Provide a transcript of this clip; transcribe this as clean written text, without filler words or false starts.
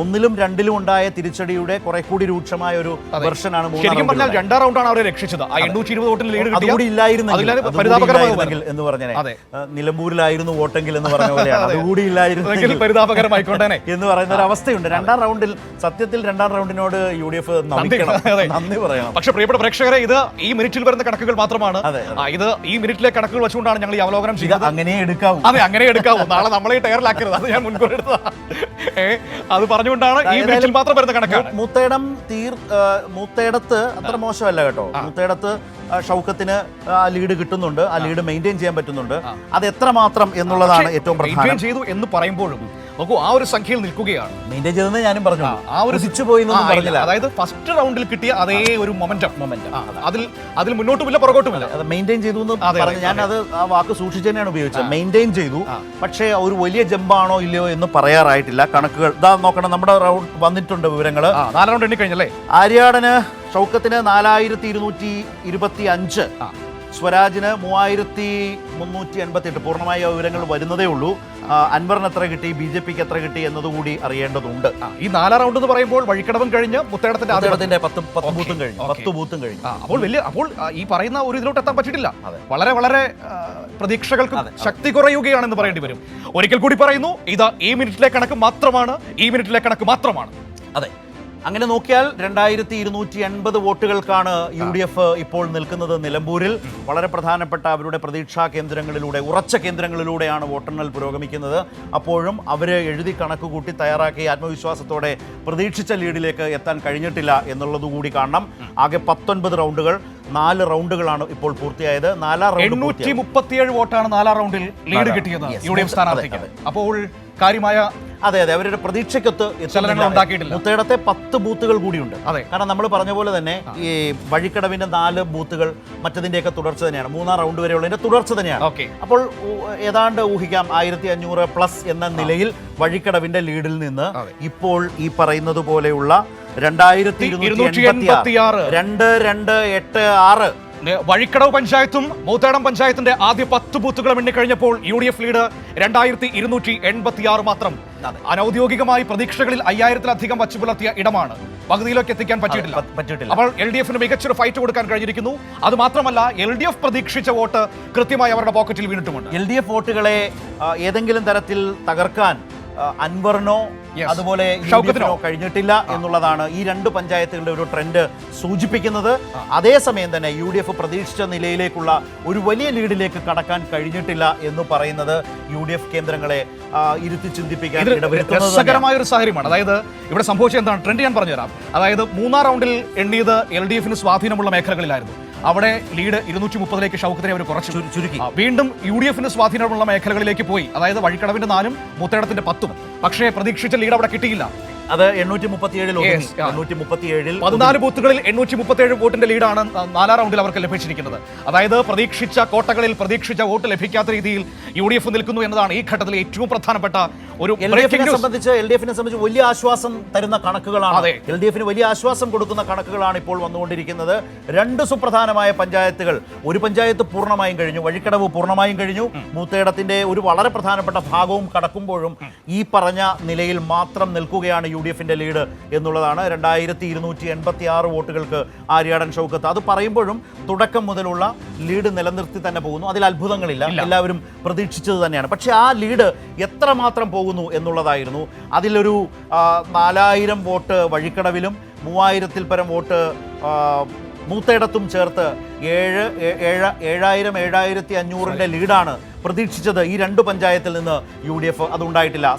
ഒന്നിലും രണ്ടിലും ഉണ്ടായ തിരിച്ചടിയുടെ കുറെ കൂടി രൂക്ഷമായ ഒരു വെർഷനാണ്. ശരിക്കും പറഞ്ഞാൽ രണ്ടാം റൗണ്ടാണ് അവരെ രക്ഷിച്ചത്. 820 വോട്ടിന് ലീഡ് അതുകൂടി ഇല്ലായിരുന്നെങ്കിൽ എന്ന് പറഞ്ഞേ, നിലമ്പൂരിലായിരുന്നു വോട്ടെങ്കിൽ എന്ന് പറഞ്ഞ പോലെയാണ്, അതുകൂടി ഇല്ലായിരുന്നെങ്കിൽ പരിതാപകരമായിക്കൊണ്ടേ എന്ന് പറയുന്ന ഒരു അവസ്ഥയുണ്ട്. രണ്ടാം റൗണ്ടിൽ സത്യത്തിൽ രണ്ടാം റൗണ്ടിനോട് UDF നന്ദി പറയണം. പക്ഷേ പ്രിയപ്പെട്ട പ്രേക്ഷകരെ, ഇത് ഈ മിനിറ്റിൽ വരുന്ന കണക്കുകൾ മാത്രമാണ്. ഇത് ഈ മിനിറ്റിലെ കണക്കുകൾ വെച്ചുകൊണ്ടാണ് ഞങ്ങൾ ഈ അവലോകനം ചെയ്യുന്നത്. അങ്ങനെ എടുക്കാവൂ, അതെ, അങ്ങനെ എടുക്കാവൂ. നാളെ നമ്മളെ ടയറിലാക്കരുത്, അത് ഞാൻ മുൻകൂർ എടുത്തതാണ്. അത് പറഞ്ഞുകൊണ്ടാണ് ഈ മിനിറ്റിൽ മാത്രം വരുന്ന കണക്കാണ്. മൂത്തേടത്ത് അത്ര മോശമല്ല കേട്ടോ. മൂത്തേടത്ത് ഷൗക്കത്തിന് ആ ലീഡ് കിട്ടുന്നുണ്ട്, ആ ലീഡ് മെയിൻറ്റെയിൻ ചെയ്യാൻ പറ്റുന്നുണ്ട്. അത് എത്രമാത്രം എന്നുള്ളതാണ് ഏറ്റവും പ്രധാനം. ചെയ്തു എന്ന് പറയുമ്പോഴും നോക്കൂ, ആ ഒരു സംഖ്യയിൽ നിൽക്കുകയാണ്. മെയിൻറ്റെയിൻ ചെയ്തെന്ന് ഞാനും പറഞ്ഞു, ആ ഒരു പോയി പറഞ്ഞില്ല. അതായത് ഫസ്റ്റ് റൗണ്ടിൽ കിട്ടിയ അതേ ഒരു മൊമെന്റം അതിൽ മുന്നോട്ടുമില്ല പുറകോട്ടുമില്ല, അത് മെയിൻറ്റെയിൻ ചെയ്തു എന്ന് പറഞ്ഞു. ഞാൻ അത് ആ വാക്ക് സൂക്ഷിച്ച് തന്നെയാണ് ഉപയോഗിച്ചത്. മെയിൻറ്റെയിൻ ചെയ്തു, പക്ഷേ ഒരു വലിയ ജമ്പാണോ ഇല്ലയോ എന്ന് പറയാറായിട്ടില്ല. കണക്കുകൾ ഇതാ നോക്കണം, നമ്മുടെ റൗണ്ട് വന്നിട്ടുണ്ട് വിവരങ്ങൾ. 4 റൗണ്ട് എണ്ണിക്കഴിഞ്ഞല്ലേ. ആര്യാടന് ഷൗക്കത്തിന് 4225, സ്വരാജിന് 3388. പൂർണ്ണമായ വിവരങ്ങൾ വരുന്നതേ ഉള്ളൂ. അൻവറിന് എത്ര കിട്ടി, BJPക്ക് എത്ര കിട്ടി എന്നതുകൂടി അറിയേണ്ടതുണ്ട്. ഈ 4 റൗണ്ട് എന്ന് പറയുമ്പോൾ വഴിക്കടവും കഴിഞ്ഞ് മുത്തേടത്തിന്റെ 10 ബൂത്തും കഴിഞ്ഞു. അപ്പോൾ ഈ പറയുന്ന ഒരു ഇതിലോട്ട് എത്താൻ പറ്റിയിട്ടില്ല. വളരെ വളരെ പ്രതീക്ഷകൾക്ക് ശക്തി കുറയുകയാണെന്ന് പറയേണ്ടി വരും. ഒരിക്കൽ കൂടി പറയുന്നു, ഇത് ഈ മിനിറ്റിലെ കണക്ക് മാത്രമാണ്. അതെ, അങ്ങനെ നോക്കിയാൽ 2280 വോട്ടുകൾക്കാണ് UDF ഇപ്പോൾ നിൽക്കുന്നത് നിലമ്പൂരിൽ. വളരെ പ്രധാനപ്പെട്ട അവരുടെ പ്രതീക്ഷാ കേന്ദ്രങ്ങളിലൂടെ, ഉറച്ച കേന്ദ്രങ്ങളിലൂടെയാണ് വോട്ടെണ്ണൽ പുരോഗമിക്കുന്നത്. അപ്പോഴും അവർ എഴുതി കണക്ക് കൂട്ടി തയ്യാറാക്കി ആത്മവിശ്വാസത്തോടെ പ്രതീക്ഷിച്ച ലീഡിലേക്ക് എത്താൻ കഴിഞ്ഞിട്ടില്ല എന്നുള്ളതുകൂടി കാണണം. ആകെ 19 റൗണ്ടുകൾ, 4 റൗണ്ടുകളാണ് ഇപ്പോൾ പൂർത്തിയായത്. 837 വോട്ടാണ് 4 റൗണ്ടിൽ ലീഡ് കിട്ടിയത് UDF സ്ഥാനാർത്ഥിക്ക്. അപ്പോൾ കാര്യമായ അതെ അവരുടെ പ്രതീക്ഷയ്ക്കൊത്ത് മുത്തേടത്തെ 10 ബൂത്തുകൾ കൂടിയുണ്ട്. കാരണം നമ്മൾ പറഞ്ഞ പോലെ തന്നെ ഈ വഴിക്കടവിന്റെ 4 ബൂത്തുകൾ മറ്റതിന്റെയൊക്കെ തുടർച്ച തന്നെയാണ്. 3-ാം റൗണ്ട് വരെയുള്ളതിന്റെ തുടർച്ച തന്നെയാണ്. അപ്പോൾ ഏതാണ്ട് ഊഹിക്കാം 1500+ എന്ന നിലയിൽ വഴിക്കടവിന്റെ ലീഡിൽ നിന്ന് ഇപ്പോൾ ഈ പറയുന്നത് പോലെയുള്ള 2286 2286 വഴിക്കടവ് പഞ്ചായത്തും മൂത്തേടം പഞ്ചായത്തിന്റെ ആദ്യ 10 ബൂത്തുകളും എണ്ണിക്കഴിഞ്ഞപ്പോൾ UDF ലീഡ് 2286 മാത്രം. അനൌദ്യോഗികമായി പ്രതീക്ഷകളിൽ 5000-ലധികം വച്ചു പുലർത്തിയ ഇടമാണ്. പകുതിയിലേക്ക് എത്തിക്കാൻ പറ്റിയിട്ടില്ല. അപ്പോൾ LDF-ന് മികച്ചൊരു ഫൈറ്റ് കൊടുക്കാൻ കഴിഞ്ഞിരിക്കുന്നു. അത് മാത്രമല്ല, LDF പ്രതീക്ഷിച്ച വോട്ട് കൃത്യമായി അവരുടെ പോക്കറ്റിൽ വീണിട്ടുമുണ്ട്. LDF വോട്ടുകളെ ഏതെങ്കിലും തരത്തിൽ തകർക്കാൻ അൻവറിനോ അതുപോലെ ഷൗക്കത്തിനോ കഴിഞ്ഞിട്ടില്ല എന്നുള്ളതാണ് ഈ 2 പഞ്ചായത്തുകളുടെ ഒരു ട്രെൻഡ് സൂചിപ്പിക്കുന്നത്. അതേസമയം തന്നെ UDF പ്രതീക്ഷിച്ച നിലയിലേക്കുള്ള ഒരു വലിയ ലീഡിലേക്ക് കടക്കാൻ കഴിഞ്ഞിട്ടില്ല എന്ന് പറയുന്നത് UDF കേന്ദ്രങ്ങളെ ഇരുത്തി ചിന്തിപ്പിക്കാൻ രസകരമായ ഒരു സാഹചര്യമാണ്. അതായത് ഇവിടെ സംഭവിച്ചത് എന്താണ്, ട്രെൻഡ് ഞാൻ പറഞ്ഞുതരാം. അതായത് 3-ാം റൗണ്ടിൽ എണ്ണിയത് LDF-ന് സ്വാധീനമുള്ള മേഖലകളിലായിരുന്നു. അവിടെ ലീഡ് 230ലേക്ക് ഷൗക്കത്തിനെ അവർ കുറച്ചു ചുരുക്കി. വീണ്ടും UDF-ന് സ്വാധീനമുള്ള മേഖലകളിലേക്ക് പോയി. അതായത് വഴിക്കടവിന്റെ 4-ഉം മുത്തേടത്തിന്റെ 10-ഉം. പക്ഷേ പ്രതീക്ഷിച്ച ലീഡ് അവിടെ കിട്ടിയില്ല. അത് 837 14 ബൂത്തുകളിൽ 837 വോട്ടിന്റെ ലീഡാണ് 4-ാം റൗണ്ടിൽ അവർക്ക് ലഭിച്ചിരിക്കുന്നത്. അതായത് പ്രതീക്ഷിച്ച കോട്ടകളിൽ പ്രതീക്ഷിച്ച വോട്ട് ലഭിക്കാത്ത രീതിയിൽ UDF നിൽക്കുന്നു എന്നതാണ് ഈ ഘട്ടത്തിലെ ഏറ്റവും പ്രധാനപ്പെട്ട ഒരു. LDF-നെ സംബന്ധിച്ച് വലിയ ആശ്വാസം തരുന്ന കണക്കുകളാണ്, LDF-ന് വലിയ ആശ്വാസം കൊടുക്കുന്ന കണക്കുകളാണ് ഇപ്പോൾ വന്നുകൊണ്ടിരിക്കുന്നത്. 2 സുപ്രധാനമായ പഞ്ചായത്തുകൾ, ഒരു പഞ്ചായത്ത് പൂർണ്ണമായും കഴിഞ്ഞു, വഴിക്കടവ് പൂർണ്ണമായും കഴിഞ്ഞു. മൂത്തേടത്തിന്റെ ഒരു വളരെ പ്രധാനപ്പെട്ട ഭാഗവും കടക്കുമ്പോഴും ഈ പറഞ്ഞ നിലയിൽ മാത്രം നിൽക്കുകയാണ് UDF-ന്റെ ലീഡ് എന്നുള്ളതാണ്. 2286 വോട്ടുകൾക്ക് ആര്യാടൻ ഷൗക്കത്ത്. അത് പറയുമ്പോഴും തുടക്കം മുതലുള്ള ലീഡ് നിലനിർത്തി തന്നെ പോകുന്നു. അതിൽ അത്ഭുതങ്ങളില്ല, എല്ലാവരും പ്രതീക്ഷിച്ചത് തന്നെയാണ്. പക്ഷേ ആ ലീഡ് എത്രമാത്രം പോകുന്നു എന്നുള്ളതായിരുന്നു. അതിലൊരു 4000 വോട്ട് വഴിക്കടവിലും 3000-ൽ പരം വോട്ട് മൂത്തേടത്തും ചേർത്ത് 7500-ന്റെ ലീഡാണ് പ്രതീക്ഷിച്ചത് ഈ 2 പഞ്ചായത്തിൽ നിന്ന് UDF. അതുണ്ടായിട്ടില്ല.